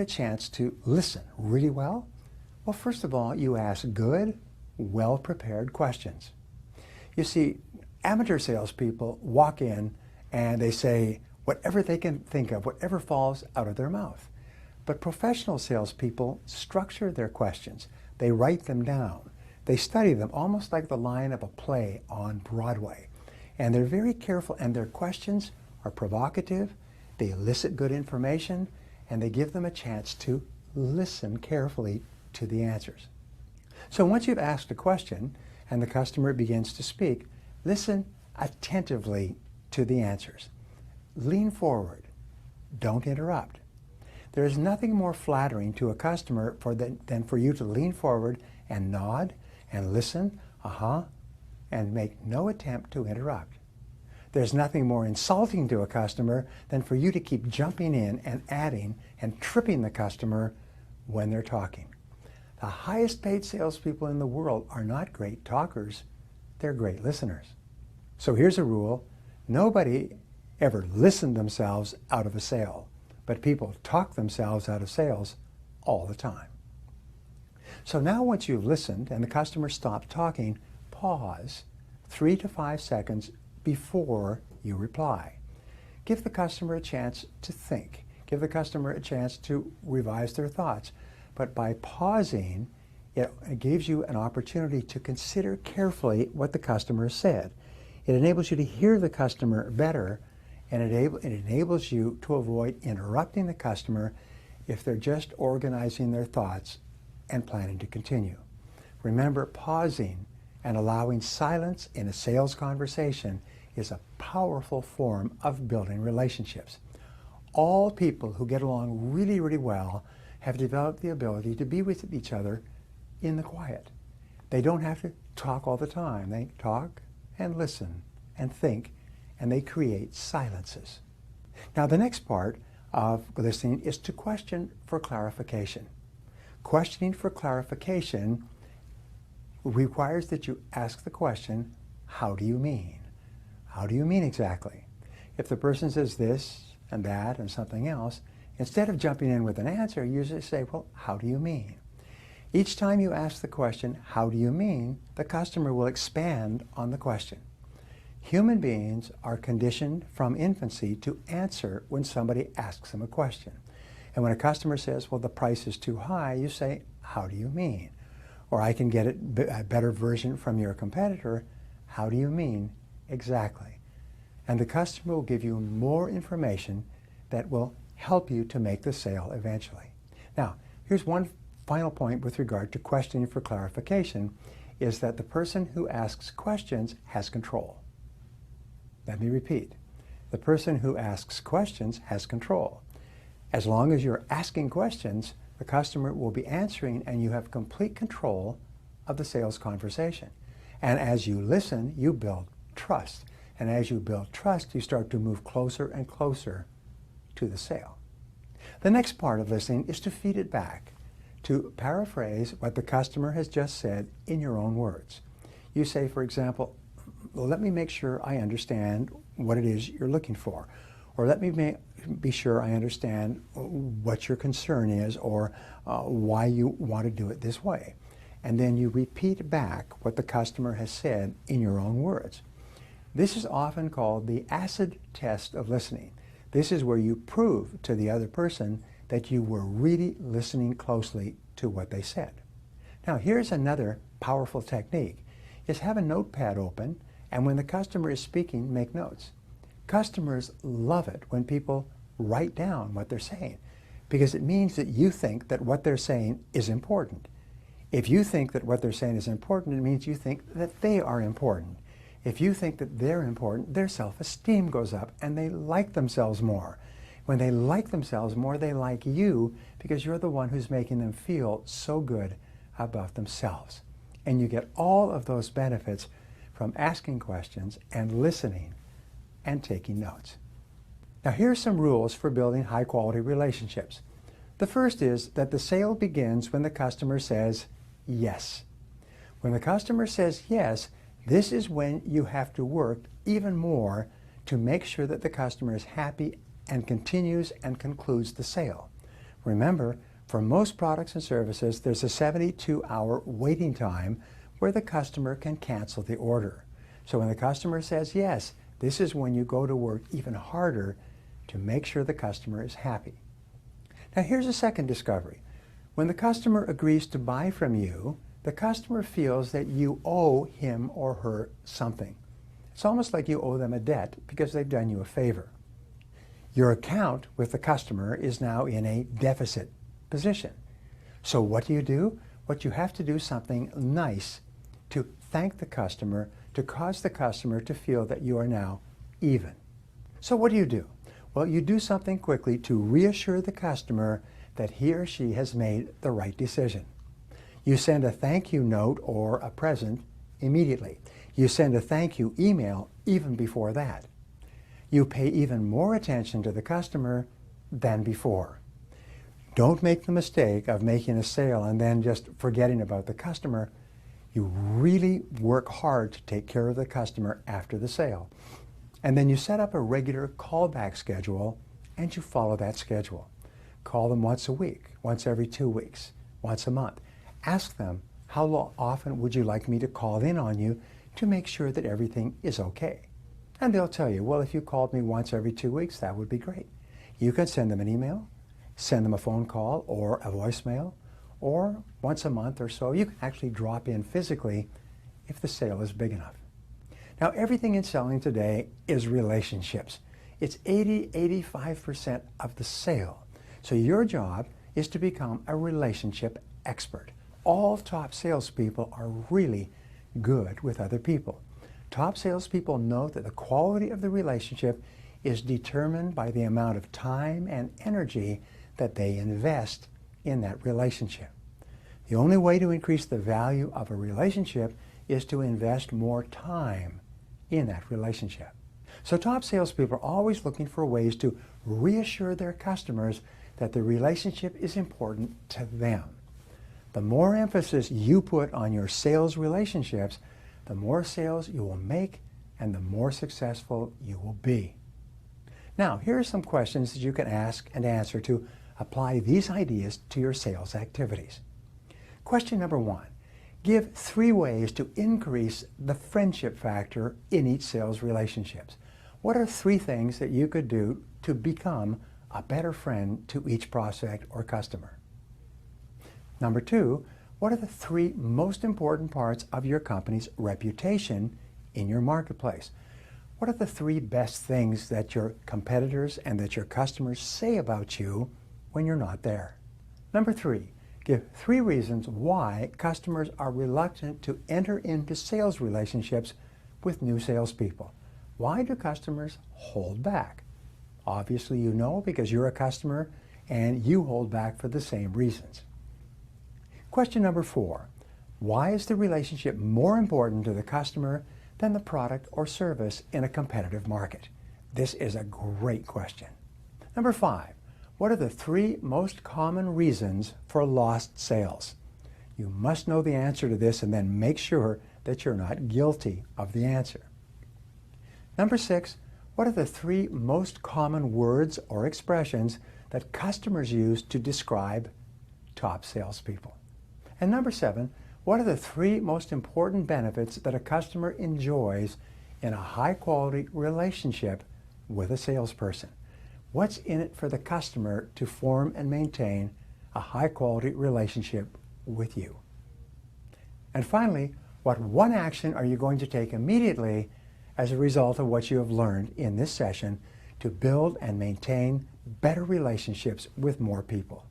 a chance to listen really well? Well, first of all, you ask good, well-prepared questions. You see, amateur salespeople walk in and they say whatever they can think of, whatever falls out of their mouth. But professional salespeople structure their questions. They write them down. They study them almost like the line of a play on Broadway. And they're very careful, and their questions are provocative, they elicit good information, and they give them a chance to listen carefully to the answers. So once you've asked a question and the customer begins to speak, listen attentively to the answers. Lean forward. Don't interrupt. There is nothing more flattering to a customer than for you to lean forward and nod and listen, and make no attempt to interrupt. There's nothing more insulting to a customer than for you to keep jumping in and adding and tripping the customer when they're talking. The highest paid salespeople in the world are not great talkers, they're great listeners. So here's a rule: nobody ever listened themselves out of a sale, but people talk themselves out of sales all the time. So now once you've listened and the customer stops talking, pause 3 to 5 seconds before you reply. Give the customer a chance to think. Give the customer a chance to revise their thoughts. But by pausing, it gives you an opportunity to consider carefully what the customer said. It enables you to hear the customer better, and it enables you to avoid interrupting the customer if they're just organizing their thoughts and planning to continue. Remember, pausing and allowing silence in a sales conversation is a powerful form of building relationships. All people who get along really, really well have developed the ability to be with each other in the quiet. They don't have to talk all the time. They talk and listen and think, and they create silences. Now, the next part of listening is to question for clarification. Questioning for clarification requires that you ask the question, how do you mean? How do you mean exactly? If the person says this and that and something else, instead of jumping in with an answer, you just say, well, how do you mean? Each time you ask the question, how do you mean, the customer will expand on the question. Human beings are conditioned from infancy to answer when somebody asks them a question. And when a customer says, well, the price is too high, you say, how do you mean? Or I can get a better version from your competitor. How do you mean exactly? And the customer will give you more information that will help you to make the sale eventually. Now, here's one final point with regard to questioning for clarification, is that the person who asks questions has control. Let me repeat. The person who asks questions has control. As long as you're asking questions, the customer will be answering, and you have complete control of the sales conversation. And as you listen, you build trust. And as you build trust, you start to move closer and closer to the sale. The next part of listening is to feed it back, to paraphrase what the customer has just said in your own words. You say, for example, well, let me make sure I understand what it is you're looking for. Or let me be sure I understand what your concern is, or why you want to do it this way. And then you repeat back what the customer has said in your own words. This is often called the acid test of listening. This is where you prove to the other person that you were really listening closely to what they said. Now, here's another powerful technique, is have a notepad open, and when the customer is speaking, make notes. Customers love it when people write down what they're saying, because it means that you think that what they're saying is important. If you think that what they're saying is important, it means you think that they are important. If you think that they're important, their self-esteem goes up and they like themselves more. When they like themselves more, they like you because you're the one who's making them feel so good about themselves. And you get all of those benefits from asking questions and listening and taking notes. Now, here's some rules for building high-quality relationships. The first is that the sale begins when the customer says yes. When the customer says yes, this is when you have to work even more to make sure that the customer is happy and continues and concludes the sale. Remember, for most products and services, there's a 72-hour waiting time where the customer can cancel the order. So when the customer says yes, this is when you go to work even harder to make sure the customer is happy. Now here's a second discovery. When the customer agrees to buy from you, the customer feels that you owe him or her something. It's almost like you owe them a debt because they've done you a favor. Your account with the customer is now in a deficit position. So what do? What you have to do something nice to thank the customer, to cause the customer to feel that you are now even. So what do? Well, you do something quickly to reassure the customer that he or she has made the right decision. You send a thank you note or a present immediately. You send a thank you email even before that. You pay even more attention to the customer than before. Don't make the mistake of making a sale and then just forgetting about the customer. You really work hard to take care of the customer after the sale. And then you set up a regular callback schedule and you follow that schedule. Call them once a week, once every 2 weeks, once a month. Ask them, how often would you like me to call in on you to make sure that everything is okay? And they'll tell you, well, if you called me once every 2 weeks, that would be great. You can send them an email, send them a phone call or a voicemail, or once a month or so, you can actually drop in physically if the sale is big enough. Now, everything in selling today is relationships. It's 85% of the sale. So your job is to become a relationship expert. All top salespeople are really good with other people. Top salespeople know that the quality of the relationship is determined by the amount of time and energy that they invest in that relationship. The only way to increase the value of a relationship is to invest more time in that relationship. So top salespeople are always looking for ways to reassure their customers that the relationship is important to them. The more emphasis you put on your sales relationships, the more sales you will make and the more successful you will be. Now, here are some questions that you can ask and answer to apply these ideas to your sales activities. Question number 1. Give 3 ways to increase the friendship factor in each sales relationships. What are 3 things that you could do to become a better friend to each prospect or customer? Number 2, what are the 3 most important parts of your company's reputation in your marketplace? What are the 3 best things that your competitors and that your customers say about you when you're not there? Number 3, give 3 reasons why customers are reluctant to enter into sales relationships with new salespeople. Why do customers hold back? Obviously you know because you're a customer and you hold back for the same reasons. Question number 4, why is the relationship more important to the customer than the product or service in a competitive market? This is a great question. Number 5, what are the 3 most common reasons for lost sales? You must know the answer to this and then make sure that you're not guilty of the answer. Number 6, what are the 3 most common words or expressions that customers use to describe top salespeople? And number 7, what are the 3 most important benefits that a customer enjoys in a high-quality relationship with a salesperson? What's in it for the customer to form and maintain a high-quality relationship with you? And finally, what 1 action are you going to take immediately as a result of what you have learned in this session to build and maintain better relationships with more people?